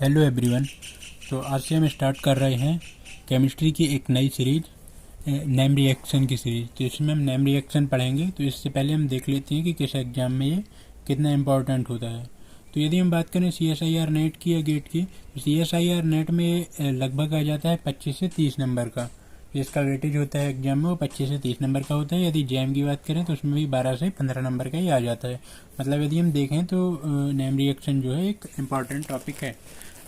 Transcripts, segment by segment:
Hello everyone. तो आज से हम स्टार्ट कर रहे हैं केमिस्ट्री की एक नई सीरीज, नेम रिएक्शन की सीरीज। तो इसमें हम नेम रिएक्शन पढ़ेंगे। तो इससे पहले हम देख लेते हैं कि किस एग्ज़ाम में ये कितना इम्पोर्टेंट होता है। तो यदि हम बात करें CSIR नेट की या गेट की, तो CSIR नेट में लगभग आ जाता है 25 से 30 नंबर का। इसका वेटेज होता है एग्जाम में वो 25 से 30 नंबर का होता है। यदि JAM की बात करें तो उसमें भी 12 से 15 नंबर का ही आ जाता है। मतलब यदि हम देखें तो नेम रिएक्शन जो है एक इम्पॉर्टेंट टॉपिक है।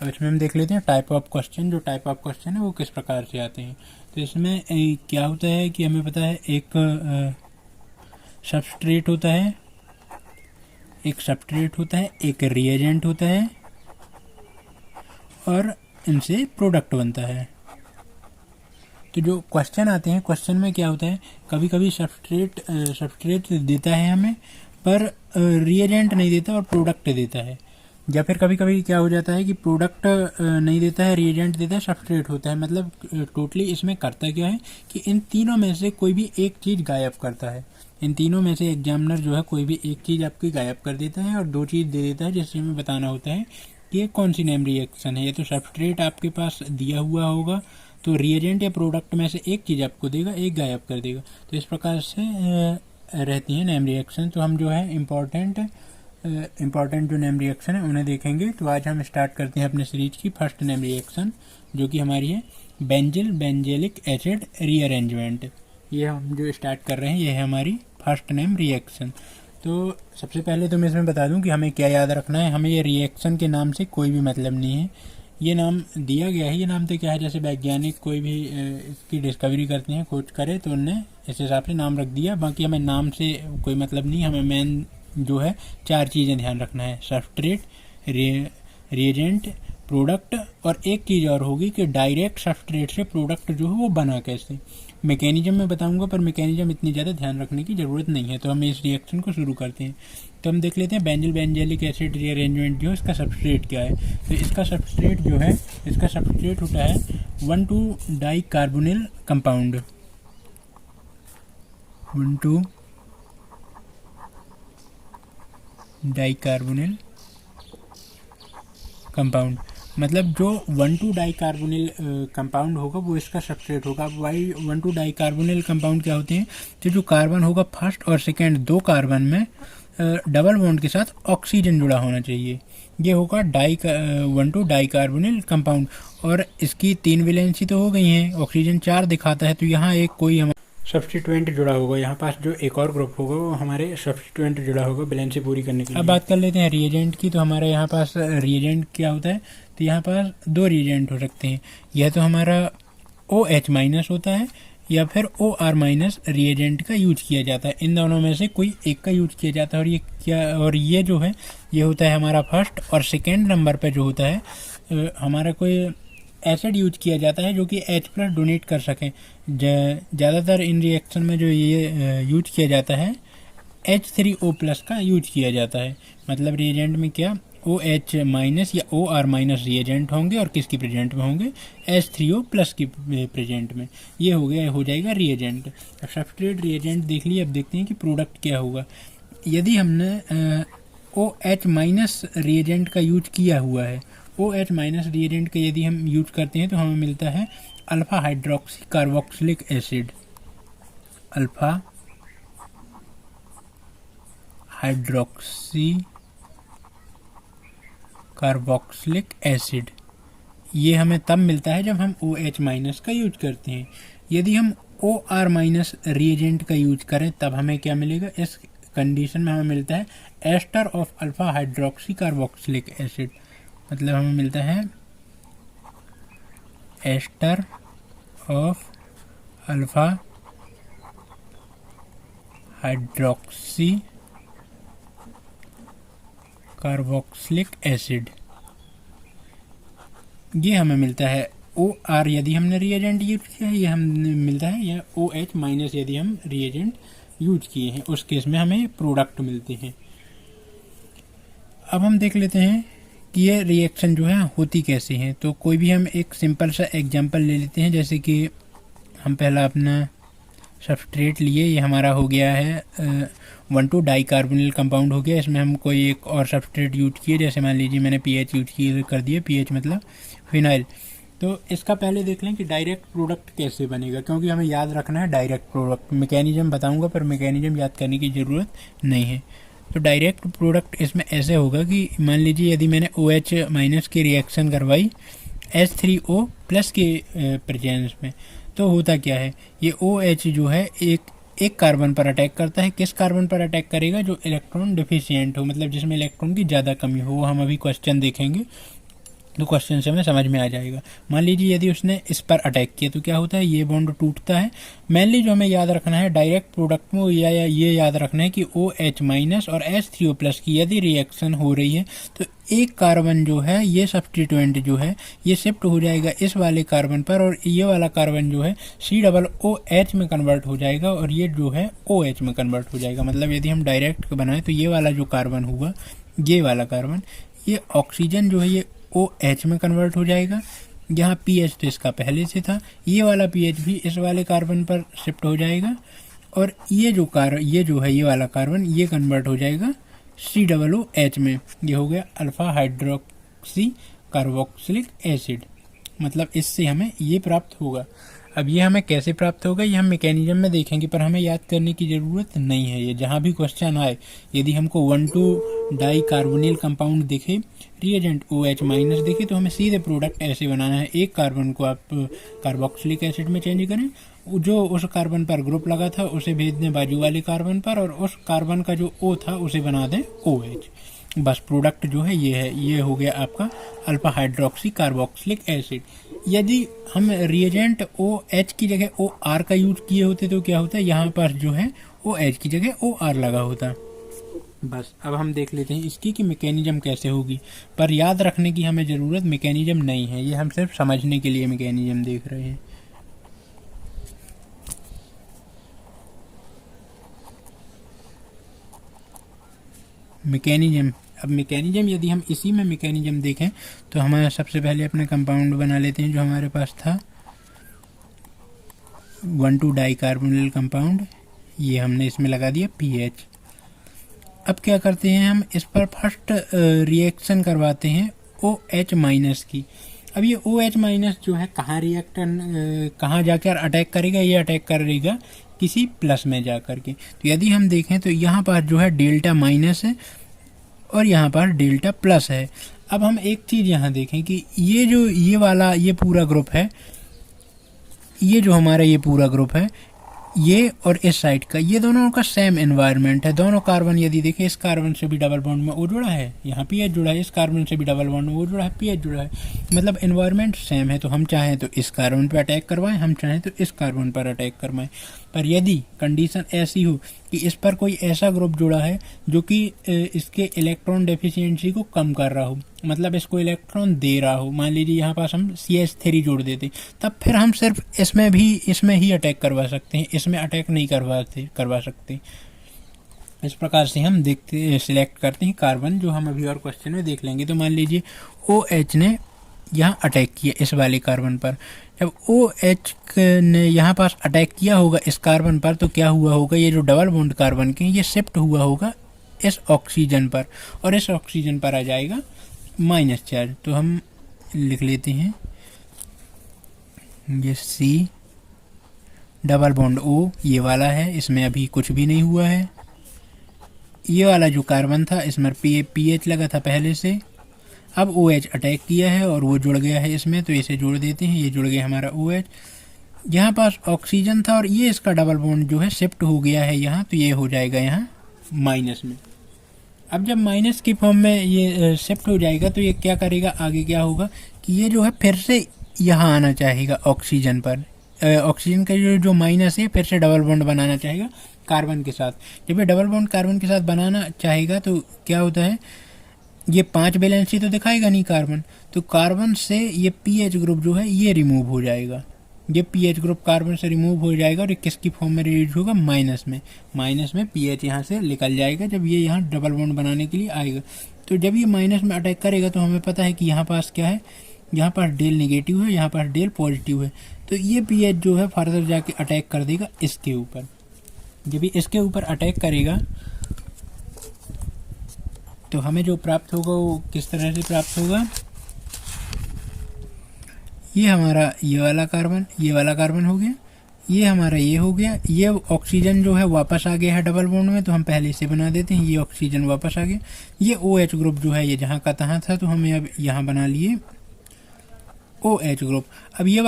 अब इसमें हम देख लेते हैं टाइप ऑफ क्वेश्चन। जो टाइप ऑफ क्वेश्चन है वो किस प्रकार से आते हैं। तो इसमें क्या होता है कि हमें पता है एक सबस्ट्रेट होता है, एक रिएजेंट होता है और इनसे प्रोडक्ट बनता है। तो जो क्वेश्चन आते हैं, क्वेश्चन में क्या होता है, कभी कभी सबस्ट्रेट देता है हमें पर रिएजेंट नहीं देता और प्रोडक्ट देता है। या फिर कभी कभी क्या हो जाता है कि प्रोडक्ट नहीं देता है, रिएजेंट देता है, सबस्ट्रेट होता है। मतलब टोटली इसमें करता क्या है कि इन तीनों में से कोई भी एक चीज़ गायब करता है। इन तीनों में से एग्जामिनर जो है कोई भी एक चीज़ आपकी गायब कर देता है और दो चीज़ दे देता है, जिससे हमें बताना होता है कि ये कौन सी नेम रिएक्शन है। ये तो सबस्ट्रेट आपके पास दिया हुआ होगा तो रिएजेंट या प्रोडक्ट में से एक चीज़ आपको देगा, एक गायब कर देगा। तो इस प्रकार से रहती है नेम रिएक्शन। तो हम जो है इम्पॉर्टेंट जो नेम रिएक्शन है उन्हें देखेंगे। तो आज हम स्टार्ट करते हैं अपने सीरीज की फर्स्ट नेम रिएक्शन, जो कि हमारी है बेंजिल-बेंजेलिक एसिड रीअरेंजमेंट। ये हम जो स्टार्ट कर रहे हैं ये है हमारी फर्स्ट नेम रिएक्शन। तो सबसे पहले तो मैं इसमें बता दूं कि हमें क्या याद रखना है। हमें ये रिएक्शन के नाम से कोई भी मतलब नहीं है। ये नाम दिया गया है। ये नाम तो क्या है, जैसे वैज्ञानिक कोई भी इसकी डिस्कवरी करते हैं, खोज करे तो उनने इस हिसाब से नाम रख दिया। बाकी हमें नाम से कोई मतलब नहीं। हमें मेन जो है 4 चीज़ें ध्यान रखना है, सबस्ट्रेट, रिएजेंट, प्रोडक्ट और एक चीज़ और होगी कि डायरेक्ट सबस्ट्रेट से प्रोडक्ट जो है वो बना कैसे। मैकेनिज्म में बताऊंगा पर मैकेनिज्म इतनी ज़्यादा ध्यान रखने की ज़रूरत नहीं है। तो हम इस रिएक्शन को शुरू करते हैं। तो हम देख लेते हैं बेंजिल-बेंजेलिक एसिड रीअरेंजमेंट जो है इसका सबस्ट्रेट क्या है। तो इसका सबस्ट्रेट जो है, इसका सबस्ट्रेट होता है 1,2-डाइकार्बोनिल कंपाउंड। 1,2-डाइकार्बोनिल कंपाउंड। मतलब जो 1,2-डाइकार्बोनिल कंपाउंड होगा वो इसका सबस्ट्रेट होगा। वाई 1,2-डाइकार्बोनिल कंपाउंड क्या होते हैं, तो जो कार्बन होगा फर्स्ट और सेकेंड दो कार्बन में डबल बॉन्ड के साथ ऑक्सीजन जुड़ा होना चाहिए। ये होगा 1,2-डाइकार्बोनिल कंपाउंड। और इसकी 3 वैलेंसी तो हो गई हैं, ऑक्सीजन 4 दिखाता है, तो यहाँ एक कोई हमारा सब्स्टिट्यूएंट जुड़ा होगा। यहाँ पास जो एक और ग्रुप होगा वो हमारे सब्स्टिट्यूएंट जुड़ा होगा बैलेंस पूरी करने के लिए। अब बात कर लेते हैं रिएजेंट की। तो हमारे यहाँ पास रिएजेंट क्या होता है, तो यहाँ पास 2 रिएजेंट हो सकते हैं। यह तो हमारा OH- होता है या फिर OR- रिएजेंट का यूज किया जाता है। इन दोनों में से कोई एक का यूज किया जाता है। और ये जो है ये होता है हमारा फर्स्ट। और सेकेंड नंबर पर जो होता है हमारा कोई एसिड यूज किया जाता है जो कि H+ डोनेट कर सकें। ज़्यादातर इन रिएक्शन में जो ये यूज किया जाता है H3O+ का यूज किया जाता है। मतलब रिएजेंट में क्या OH- या OR- रिएजेंट होंगे और किसकी प्रेजेंट में होंगे, H3O+ की प्रेजेंट में। ये हो जाएगा रिएजेंट। अब सबस्ट्रेट रिएजेंट देख लिए। अब देखते हैं कि प्रोडक्ट क्या होगा। यदि हमने OH- रिएजेंट का यूज किया हुआ है, OH- रिएजेंट का यदि हम यूज करते हैं तो हमें मिलता है alpha hydroxy carboxylic acid. Alpha hydroxy carboxylic acid. ये हमें तब मिलता है जब हम OH- का यूज करते हैं। यदि हम OR- रिएजेंट का यूज करें तब हमें क्या मिलेगा, इस कंडीशन में हमें मिलता है ester of alpha hydroxy carboxylic acid. मतलब हमें मिलता है ester of alpha hydroxy carboxylic acid. ये हमें मिलता है OR यदि हमने रिएजेंट यूज किया है, ये हमें मिलता है। या OH- यदि हम रिएजेंट यूज किए हैं, उस केस में हमें प्रोडक्ट मिलते हैं। अब हम देख लेते हैं कि ये रिएक्शन जो है होती कैसे हैं। तो कोई भी हम एक सिंपल सा एग्जांपल ले लेते हैं। जैसे कि हम पहला अपना सबस्ट्रेट लिए, ये हमारा हो गया है 1,2 डाई कार्बोनिल कंपाउंड हो गया। इसमें हम कोई एक और सबस्ट्रेट यूज किए, जैसे मान लीजिए मैंने पीएच यूज किए कर दिए, पीएच मतलब फिनाइल। तो इसका पहले देख लें कि डायरेक्ट प्रोडक्ट कैसे बनेगा, क्योंकि हमें याद रखना है डायरेक्ट प्रोडक्ट। मैकेनिज्म बताऊंगा पर मैकेनिज्म याद करने की ज़रूरत नहीं है। तो डायरेक्ट प्रोडक्ट इसमें ऐसे होगा कि मान लीजिए यदि मैंने OH माइनस की रिएक्शन करवाई H3O प्लस के प्रेजेंस में, तो होता क्या है, ये OH जो है एक कार्बन पर अटैक करता है। किस कार्बन पर अटैक करेगा? जो इलेक्ट्रॉन डिफिशियंट हो, मतलब जिसमें इलेक्ट्रॉन की ज़्यादा कमी हो। वो हम अभी क्वेश्चन देखेंगे तो क्वेश्चन से हमें समझ में आ जाएगा। मान लीजिए यदि उसने इस पर अटैक किया तो क्या होता है, ये बॉन्ड टूटता है। मेनली जो हमें याद रखना है डायरेक्ट प्रोडक्ट में या ये याद रखना है कि OH माइनस और H3O प्लस की यदि रिएक्शन हो रही है तो एक कार्बन जो है, ये सब्स्टिट्यूएंट जो है, ये शिफ्ट हो जाएगा इस वाले कार्बन पर, और ये वाला कार्बन जो है COOH में कन्वर्ट हो जाएगा और ये जो है OH में कन्वर्ट हो जाएगा। मतलब यदि हम डायरेक्ट बनाएं तो ये वाला जो कार्बन होगा, ये वाला कार्बन, ये ऑक्सीजन जो है ये OH में कन्वर्ट हो जाएगा। यहाँ पीएच तो इसका पहले से था, ये वाला पीएच भी इस वाले कार्बन पर शिफ्ट हो जाएगा, और ये जो है ये वाला कार्बन, ये कन्वर्ट हो जाएगा COOH में। ये हो गया अल्फा हाइड्रोक्सी कार्बोक्सिलिक एसिड। मतलब इससे हमें ये प्राप्त होगा। अब ये हमें कैसे प्राप्त होगा ये हम मैकेनिज्म में देखेंगे, पर हमें याद करने की ज़रूरत नहीं है। ये जहाँ भी क्वेश्चन आए, यदि हमको 1,2 डाई कार्बोनिल कंपाउंड दिखे, रिएजेंट OH माइनस दिखे, तो हमें सीधे प्रोडक्ट ऐसे बनाना है। एक कार्बन को आप कार्बोक्सिलिक एसिड में चेंज करें, जो उस कार्बन पर ग्रुप लगा था उसे भेज दें बाजू वाले कार्बन पर, और उस कार्बन का जो O था उसे बना दें OH। बस प्रोडक्ट जो है ये है, ये हो गया आपका अल्फा हाइड्रोक्सी कार्बोक्सिलिक एसिड। यदि हम रिएजेंट OH की जगह OR का यूज किए होते तो क्या होता है, यहाँ पर जो है OH की जगह OR लगा होता। बस अब हम देख लेते हैं इसकी कि मैकेनिज्म कैसे होगी, पर याद रखने की हमें ज़रूरत मैकेनिज्म नहीं है, ये हम सिर्फ समझने के लिए मैकेनिज्म देख रहे हैं। मैकेनिज्म, अब मैकेनिज्म यदि हम इसी में मैकेनिज्म देखें तो हमारा सबसे पहले अपने कंपाउंड बना लेते हैं जो हमारे पास था 1,2 डाई कार्बोनिल कंपाउंड। ये हमने इसमें लगा दिया पीएच। अब क्या करते हैं, हम इस पर फर्स्ट रिएक्शन करवाते हैं OH माइनस की। अब ये OH माइनस जो है कहाँ जाकर अटैक करेगा, ये अटैक करेगा किसी प्लस में जा कर के। तो यदि हम देखें तो यहाँ पर जो है डेल्टा माइनस है और यहाँ पर डेल्टा प्लस है। अब हम एक चीज़ यहाँ देखें कि ये पूरा ग्रुप है, ये जो हमारा ये पूरा ग्रुप है, ये और इस साइड का, ये दोनों का सेम एनवायरनमेंट है। दोनों कार्बन यदि देखें, इस कार्बन से भी डबल बॉन्ड में O जुड़ा है, यहाँ पीएच जुड़ा है, इस कार्बन से भी डबल बॉन्ड में O जुड़ा है, पीएच जुड़ा है, मतलब एनवायरनमेंट सेम है। तो हम चाहें तो इस कार्बन पर अटैक करवाएं, हम चाहें तो इस कार्बन पर अटैक करवाएं। पर यदि कंडीशन ऐसी हो कि इस पर कोई ऐसा ग्रुप जुड़ा है जो कि इसके इलेक्ट्रॉन डेफिशिएंसी को कम कर रहा हो, मतलब इसको इलेक्ट्रॉन दे रहा हो, मान लीजिए यहाँ पास हम CH3 जोड़ देते, तब फिर हम सिर्फ इसमें ही अटैक करवा सकते हैं, इसमें अटैक नहीं करवा सकते। इस प्रकार से हम सिलेक्ट करते हैं कार्बन, जो हम अभी और क्वेश्चन में देख लेंगे। तो मान लीजिए OH ने यहाँ अटैक किया इस वाले कार्बन पर। जब OH ने यहाँ पास अटैक किया होगा इस कार्बन पर, तो क्या हुआ होगा, ये जो डबल बॉन्ड कार्बन के ये शिफ्ट हुआ होगा इस ऑक्सीजन पर, और इस ऑक्सीजन पर आ जाएगा माइनस चार्ज। तो हम लिख लेते हैं ये C डबल बॉन्ड O ये वाला है, इसमें अभी कुछ भी नहीं हुआ है। ये वाला जो कार्बन था इसमें पीएच लगा था पहले से, अब OH अटैक किया है और वो जुड़ गया है इसमें, तो इसे जोड़ देते हैं, ये जुड़ गया हमारा OH। यहाँ पास ऑक्सीजन था और ये इसका डबल बॉन्ड जो है शिफ्ट हो गया है यहाँ, तो ये हो जाएगा यहाँ माइनस में। अब जब माइनस की फॉर्म में ये शिफ्ट हो जाएगा तो ये क्या करेगा, आगे क्या होगा कि ये जो है फिर से यहाँ आना चाहेगा ऑक्सीजन पर। ऑक्सीजन का जो माइनस है फिर से डबल बॉन्ड बनाना चाहेगा कार्बन के साथ। जब ये डबल बॉन्ड कार्बन के साथ बनाना चाहेगा तो क्या होता है, ये 5 वैलेंसी तो दिखाएगा नहीं कार्बन, तो कार्बन से ये पीएच ग्रुप जो है ये रिमूव हो जाएगा। ये पीएच ग्रुप कार्बन से रिमूव हो जाएगा और ये किसकी फॉर्म में रिलीज होगा, माइनस में पीएच यहाँ से निकल जाएगा जब ये यहाँ डबल बॉन्ड बनाने के लिए आएगा। तो जब ये माइनस में अटैक करेगा तो हमें पता है कि यहाँ पास क्या है, यहाँ पास डेल नेगेटिव है, यहाँ पास डेल पॉजिटिव है। तो तो ये पीएच जो है फर्दर जाके अटैक कर देगा इसके ऊपर। जब ये इसके ऊपर अटैक करेगा तो हमें जो प्राप्त होगा वो किस तरह से प्राप्त होगा, ये हमारा ये वाला कार्बन हो गया, ये हमारा ये हो गया, ये ऑक्सीजन जो है वापस आ गया है डबल बॉन्ड में, तो हम पहले इसे बना देते हैं, ये ऑक्सीजन वापस आ गया। ये OH ग्रुप जो है ये जहाँ का तहाँ था, तो हमें अब यहाँ बना लिए OH ग्रुप। अब ये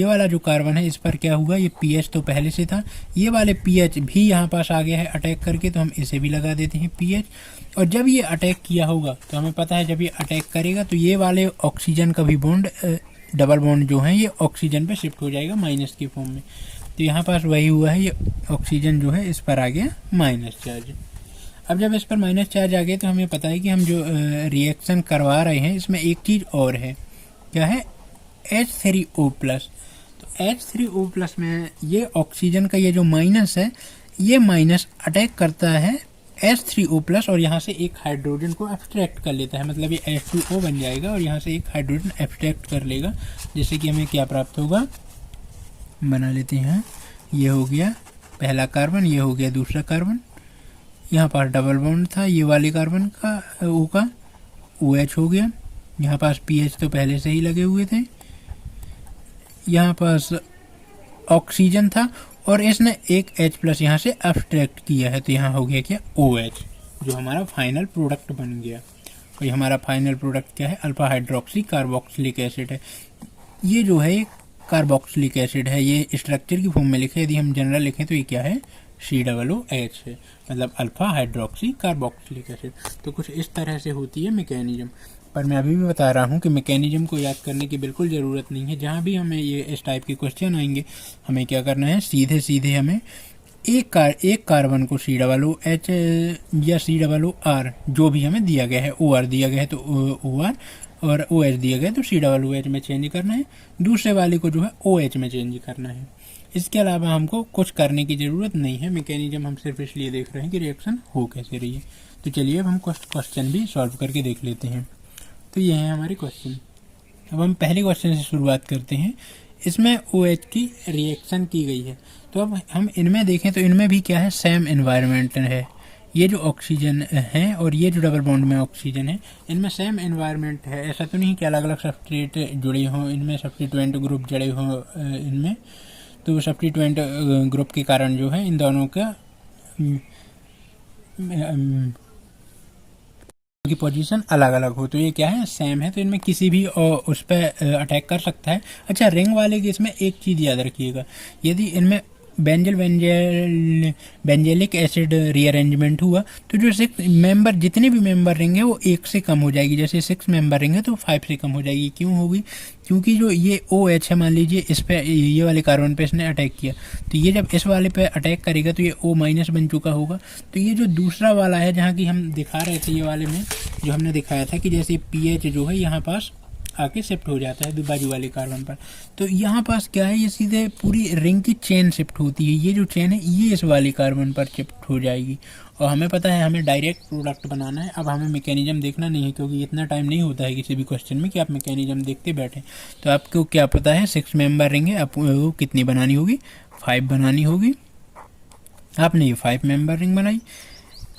वाला जो कार्बन है इस पर क्या हुआ, ये पीएच तो पहले से था, ये वाले पीएच भी यहाँ पास आ गया है अटैक करके, तो हम इसे भी लगा देते हैं पीएच। और जब ये अटैक किया होगा तो हमें पता है जब ये अटैक करेगा तो ये वाले ऑक्सीजन का भी बॉन्ड डबल बॉन्ड जो है ये ऑक्सीजन पे शिफ्ट हो जाएगा माइनस की फॉर्म में। तो यहाँ पास वही हुआ है, ये ऑक्सीजन जो है इस पर आ गया माइनस चार्ज। अब जब इस पर माइनस चार्ज आ गया तो हमें पता है कि हम जो रिएक्शन करवा रहे हैं इसमें एक चीज़ और है, क्या है, H3O+। तो H3O+ में ये ऑक्सीजन का ये जो माइनस है, ये माइनस अटैक करता है H3O+ और यहाँ से एक हाइड्रोजन को एब्स्ट्रैक्ट कर लेता है, मतलब ये H2O बन जाएगा और यहाँ से एक हाइड्रोजन एब्स्ट्रैक्ट कर लेगा, जिससे कि हमें क्या प्राप्त होगा, बना लेते हैं। ये हो गया पहला कार्बन, ये हो गया दूसरा कार्बन, यहाँ पास डबल बॉन्ड था ये वाले कार्बन का O का, OH हो गया, यहाँ पास पीएच तो पहले से ही लगे हुए थे, यहाँ पास ऑक्सीजन था और इसने एक H+ यहाँ से एब्स्ट्रैक्ट किया है, तो यहाँ हो गया क्या, OH, जो हमारा फाइनल प्रोडक्ट बन गया। और ये हमारा फाइनल प्रोडक्ट क्या है, अल्फा हाइड्रोक्सी कार्बोक्सिलिक एसिड है। ये जो है कार्बोक्सिलिक एसिड है, ये स्ट्रक्चर की फॉर्म में लिखे, यदि हम जनरल लिखें तो ये क्या है, COOH है, मतलब अल्फा हाइड्रोक्सी कार्बोक्सिलिक एसिड। तो कुछ इस तरह से होती है मैकेनिज्म। पर मैं अभी भी बता रहा हूँ कि मैकेनिज्म को याद करने की बिल्कुल ज़रूरत नहीं है। जहाँ भी हमें ये इस टाइप के क्वेश्चन आएंगे हमें क्या करना है, सीधे सीधे हमें एक कार्बन को COOH या COOR जो भी हमें दिया गया है, OR दिया गया है तो OR और OH दिया गया तो COOH में चेंज करना है, दूसरे वाले को जो है OH में चेंज करना है। इसके अलावा हमको कुछ करने की ज़रूरत नहीं है। मैकेनिज्म हम सिर्फ इसलिए देख रहे हैं कि रिएक्शन हो कैसे रही है। तो चलिए अब हम क्वेश्चन भी सॉल्व करके देख लेते हैं। तो ये है हमारे क्वेश्चन। अब हम पहले क्वेश्चन से शुरुआत करते हैं। इसमें OH की रिएक्शन की गई है, तो अब हम इनमें देखें तो इनमें भी क्या है, सेम एनवायरनमेंट है। ये जो ऑक्सीजन है और ये जो डबल बॉन्ड में ऑक्सीजन है, इनमें सेम एनवायरनमेंट है। ऐसा तो नहीं कि अलग अलग सब्सट्रेट जुड़े हों, इनमें सब्स्टिट्यूएंट ग्रुप जुड़े हों इनमें, तो सब्स्टिट्यूएंट ग्रुप के कारण जो है इन दोनों का की पोजीशन अलग अलग हो, तो ये क्या है, सेम है। तो इनमें किसी भी उस पर अटैक कर सकता है। अच्छा, रिंग वाले केस में एक चीज़ याद रखिएगा, यदि इनमें बेंजेलिक एसिड रीअरेंजमेंट हुआ तो जो 6 मेंबर, जितने भी मेंबर रहेंगे वो 1 से कम हो जाएगी। जैसे 6 मेंबर रहेंगे तो 5 से कम हो जाएगी। क्यों होगी, क्योंकि जो ये OH है, मान लीजिए इस पे ये वाले कार्बन पे इसने अटैक किया, तो ये जब इस वाले पे अटैक करेगा तो ये O- बन चुका होगा। तो ये जो दूसरा वाला है, जहाँ की हम दिखा रहे थे, ये वाले में जो हमने दिखाया था कि जैसे पीएच जो है यहाँ पास आके शिफ्ट हो जाता है बाजू वाले कार्बन पर, तो यहाँ पास क्या है, ये सीधे पूरी रिंग की चेन शिफ्ट होती है। ये जो चेन है ये इस वाले कार्बन पर शिफ्ट हो जाएगी। और हमें पता है हमें डायरेक्ट प्रोडक्ट बनाना है। अब हमें मैकेनिज्म देखना नहीं है, क्योंकि इतना टाइम नहीं होता है किसी भी क्वेश्चन में कि आप मैकेनिज्म देखते बैठें। तो आपको क्या पता है, 6 मेंबर रहेंगे, आपको कितनी बनानी होगी, 5 बनानी होगी। आपने ये 5 मेंबर रिंग बनाई।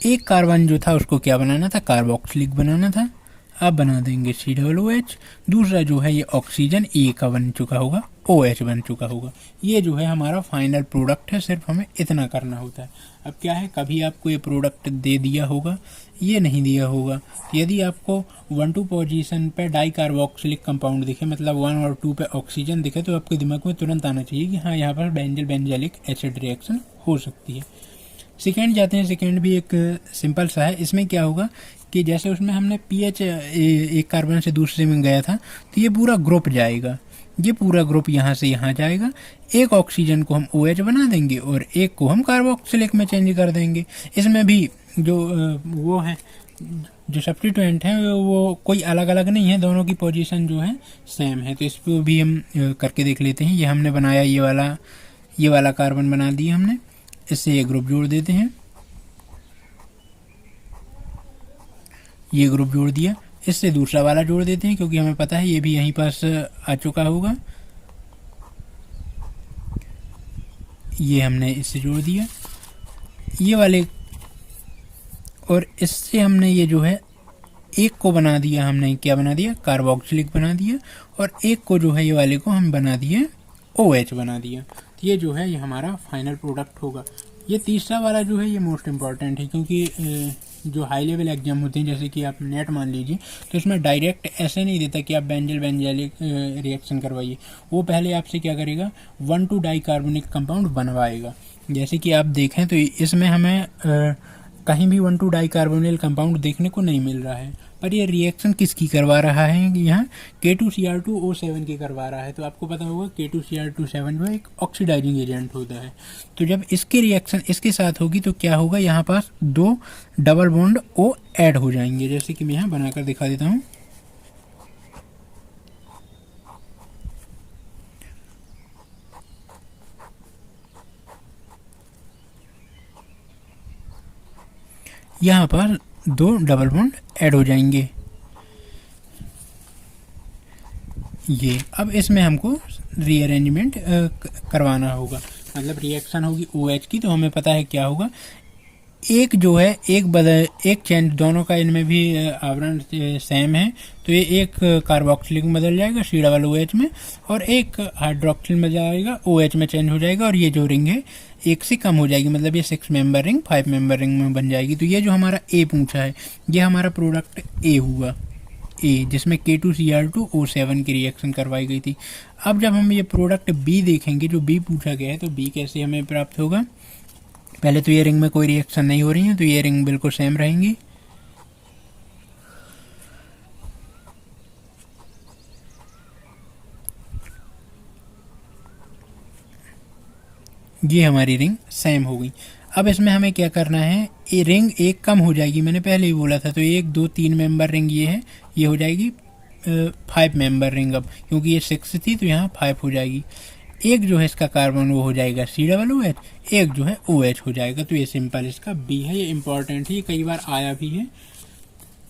एक कार्बन जो था उसको क्या बनाना था, कार्बोक्सिलिक बनाना था। अब बना देंगे COOH। दूसरा जो है ये ऑक्सीजन E का बन चुका होगा, OH बन चुका होगा। ये जो है हमारा फाइनल प्रोडक्ट है, सिर्फ हमें इतना करना होता है। अब क्या है, कभी आपको ये प्रोडक्ट दे दिया होगा, ये नहीं दिया होगा। यदि आपको 1-2 पोजीशन पे डाई कार्बोक्सिलिक कंपाउंड दिखे, मतलब 1 और 2 पे ऑक्सीजन दिखे, तो आपके दिमाग में तुरंत आना चाहिए कि हाँ यहाँ पर बेंजेलिक एसिड रिएक्शन हो सकती है। सेकेंड जाते हैं। सेकेंड भी एक सिंपल सा है। इसमें क्या होगा कि जैसे उसमें हमने पीएच एक कार्बन से दूसरे में गया था, तो ये पूरा ग्रुप जाएगा, ये पूरा ग्रुप यहाँ से यहाँ जाएगा। एक ऑक्सीजन को हम OH बना देंगे और एक को हम कार्बोक्सिलिक में चेंज कर देंगे। इसमें भी जो वो है, जो सब्स्टिट्यूएंट है वो कोई अलग अलग नहीं है, दोनों की पोजीशन जो है सेम है। तो इस पर भी हम करके देख लेते हैं। ये हमने बनाया, ये वाला कार्बन बना दिया हमने, इससे ये ग्रुप जोड़ देते हैं, ये ग्रुप जोड़ दिया। इससे दूसरा वाला जोड़ देते हैं, क्योंकि हमें पता है ये भी यहीं पास आ चुका होगा। ये हमने इससे जोड़ दिया ये वाले, और इससे हमने ये जो है एक को बना दिया, हमने क्या बना दिया, कार्बोक्सिलिक बना दिया, और एक को जो है ये वाले को हम बना दिए OH बना दिया। तो ये जो है ये हमारा फाइनल प्रोडक्ट होगा। ये तीसरा वाला जो है ये मोस्ट इम्पॉर्टेंट है, क्योंकि जो हाई लेवल एग्जाम होते हैं जैसे कि आप नेट मान लीजिए, तो इसमें डायरेक्ट ऐसे नहीं देता कि आप बेंजल बेंजाइलिक रिएक्शन करवाइए। वो पहले आपसे क्या करेगा, 1,2 डाइकार्बोनिक कंपाउंड बनवाएगा। जैसे कि आप देखें तो इसमें हमें कहीं भी 1,2 डाइकार्बोनिल कंपाउंड देखने को नहीं मिल रहा है, पर ये रिएक्शन किसकी करवा रहा है, यहाँ K2Cr2O7 की करवा रहा है। तो आपको पता होगा K2Cr27 जो है एक ऑक्सीडाइजिंग एजेंट होता है। तो जब इसकी रिएक्शन इसके साथ होगी तो क्या होगा, यहाँ पास 2 डबल बॉन्ड O ऐड हो जाएंगे, जैसे कि मैं यहाँ बनाकर दिखा देता हूँ। यहाँ पर 2 डबल बॉन्ड ऐड हो जाएंगे। ये अब इसमें हमको रीअरेंजमेंट करवाना होगा, मतलब रिएक्शन होगी OH की, तो हमें पता है क्या होगा, एक जो है एक चेंज दोनों का इनमें भी आवरण सेम है, तो ये एक कार्बोक्सिलिक में बदल जाएगा COOH में, और एक हाइड्रोक्सिल में जाएगा OH में चेंज हो जाएगा, और ये जो रिंग है एक से कम हो जाएगी, मतलब ये 6 मेंबर रिंग 5 मेंबर रिंग में बन जाएगी। तो ये जो हमारा A पूछा है ये हमारा प्रोडक्ट A हुआ, A जिसमें K2Cr2O7 की रिएक्शन करवाई गई थी। अब जब हम ये प्रोडक्ट B देखेंगे, जो B पूछा गया है, तो B कैसे हमें प्राप्त होगा, पहले तो ये रिंग में कोई रिएक्शन नहीं हो रही है, तो ये रिंग बिल्कुल सेम रहेंगी। ये हमारी रिंग सेम हो गई। अब इसमें हमें क्या करना है, ये रिंग एक कम हो जाएगी, मैंने पहले ही बोला था, तो 1 2 3 मेंबर रिंग ये है, ये हो जाएगी 5 मेंबर रिंग। अब क्योंकि ये 6 थी तो यहाँ 5 हो जाएगी। एक जो है इसका कार्बन वो हो जाएगा COOH, एक जो है OH हो जाएगा। तो ये सिंपल इसका B है, ये इंपॉर्टेंट है, ये कई बार आया भी है।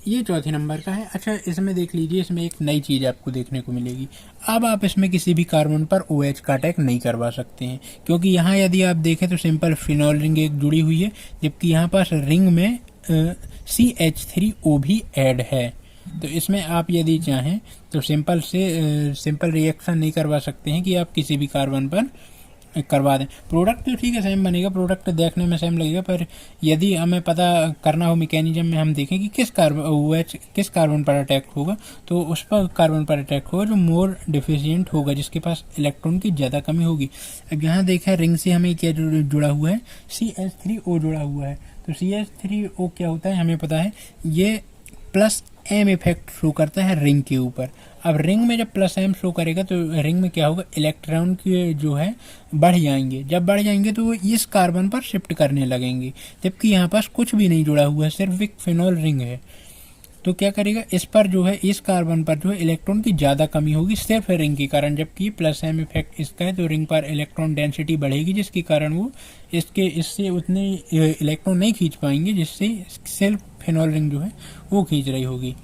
ये चौथे नंबर का है। अच्छा, इसमें देख लीजिए, इसमें एक नई चीज़ आपको देखने को मिलेगी। अब आप इसमें किसी भी कार्बन पर OH का अटैक नहीं करवा सकते हैं, क्योंकि यहाँ यदि आप देखें तो सिंपल फिनॉल रिंग एक जुड़ी हुई है, जबकि यहाँ पास रिंग में CH3O भी ऐड है। तो इसमें आप यदि चाहें तो सिंपल रिएक्शन नहीं करवा सकते हैं कि आप किसी भी कार्बन पर करवा दें। प्रोडक्ट तो ठीक है सेम बनेगा, प्रोडक्ट देखने में सेम लगेगा, पर यदि हमें पता करना हो मैकेनिज्म में, हम देखें कि किस कार्बन पर अटैक होगा, तो उस पर कार्बन पर अटैक होगा जो मोर डिफिशियंट होगा, जिसके पास इलेक्ट्रॉन की ज़्यादा कमी होगी। अब यहाँ देखें रिंग से हमें क्या जुड़ा हुआ है, CH3O जुड़ा हुआ है। तो CH3O क्या होता है हमें पता है, ये +M इफेक्ट शो करता है रिंग के ऊपर। अब रिंग में जब +M शो करेगा तो रिंग में क्या होगा, इलेक्ट्रॉन के जो है बढ़ जाएंगे। जब बढ़ जाएंगे तो वो इस कार्बन पर शिफ्ट करने लगेंगे, जबकि यहाँ पास कुछ भी नहीं जुड़ा हुआ है, सिर्फ एक फिनॉल रिंग है। तो क्या करेगा, इस पर जो है इस कार्बन पर जो है इलेक्ट्रॉन की ज़्यादा कमी होगी सिर्फ रिंग के कारण, जबकि +M इफेक्ट इसका है, तो रिंग पर इलेक्ट्रॉन डेंसिटी बढ़ेगी, जिसके कारण वो इससे उतने इलेक्ट्रॉन नहीं खींच पाएंगे, जिससे सिर्फ फिनॉल रिंग जो है वो खींच रही होगी।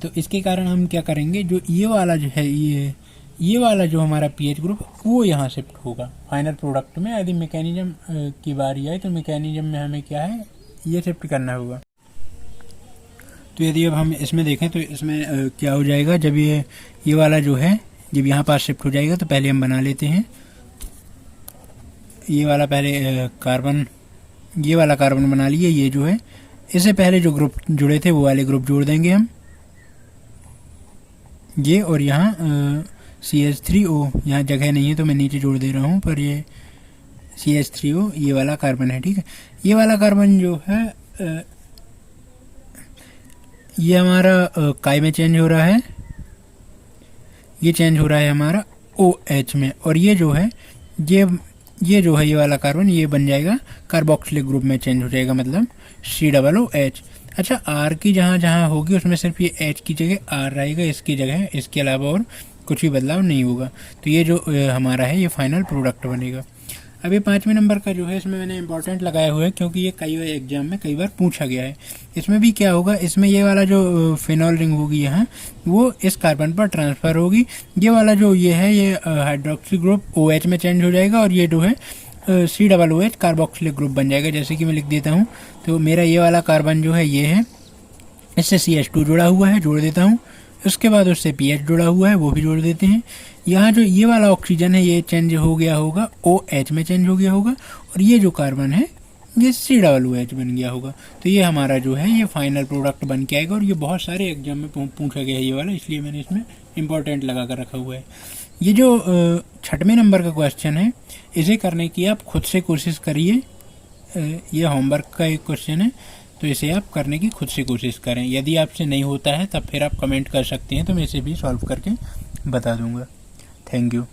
तो इसके कारण हम क्या करेंगे, जो ये वाला जो है ये वाला जो हमारा पीएच ग्रुप वो यहाँ शिफ्ट होगा फाइनल प्रोडक्ट में। यदि मैकेनिज्म की बारी आए तो मैकेनिज्म में हमें क्या है, ये शिफ्ट करना होगा। तो यदि अब हम इसमें देखें तो इसमें क्या हो जाएगा, जब ये वाला जो है जब यहाँ पास शिफ्ट हो जाएगा, तो पहले हम बना लेते हैं ये वाला पहले कार्बन, ये वाला कार्बन बना लिए। ये जो है इससे पहले जो ग्रुप जुड़े थे वो वाले ग्रुप जोड़ देंगे हम, ये, और यहाँ CH3O, यहाँ जगह नहीं है तो मैं नीचे जोड़ दे रहा हूँ, पर ये CH3O ये वाला कार्बन है, ठीक है। ये वाला कार्बन जो है ये हमारा काय में चेंज हो रहा है, ये चेंज हो रहा है हमारा OH में, और ये जो है ये जो है ये वाला कार्बन ये बन जाएगा कार्बोक्सिलिक ग्रुप में चेंज हो जाएगा, मतलब COOH। अच्छा, R की जहाँ जहाँ होगी उसमें सिर्फ ये H की जगह R रहेगा, इसकी जगह, इसके अलावा और कुछ भी बदलाव नहीं होगा। तो ये जो हमारा है ये फाइनल प्रोडक्ट बनेगा। अब ये 5वें नंबर का जो है इसमें मैंने इंपॉर्टेंट लगाया हुआ है क्योंकि ये कई बार एग्जाम में कई बार पूछा गया है। इसमें भी क्या होगा, इसमें ये वाला जो फिनॉल रिंग होगी यहाँ वो इस कार्बन पर ट्रांसफ़र होगी। ये वाला जो ये है ये हाइड्रोक्सी ग्रुप OH में चेंज हो जाएगा और ये जो है COOH कार्बोक्सिलिक ग्रुप बन जाएगा। जैसे कि मैं लिख देता हूँ, तो मेरा ये वाला कार्बन जो है ये है, इससे CH2 जुड़ा हुआ है, जोड़ देता हूँ। उसके बाद उससे PH जुड़ा हुआ है, वो भी जोड़ देते हैं। यहाँ जो ये वाला ऑक्सीजन है ये चेंज हो गया होगा, OH में चेंज हो गया होगा, और ये जो कार्बन है ये COOH बन गया होगा। तो ये हमारा जो है ये फाइनल प्रोडक्ट बन के आएगा। और ये बहुत सारे एग्जाम में पूछा गया है ये वाला, इसलिए मैंने इसमें इंपॉर्टेंट लगा कर रखा हुआ है। ये जो 6वें नंबर का क्वेश्चन है, इसे करने की आप खुद से कोशिश करिए। ये होमवर्क का एक क्वेश्चन है, तो इसे आप करने की खुद से कोशिश करें। यदि आपसे नहीं होता है तब फिर आप कमेंट कर सकते हैं, तो मैं इसे भी सॉल्व करके बता दूंगा। Thank you.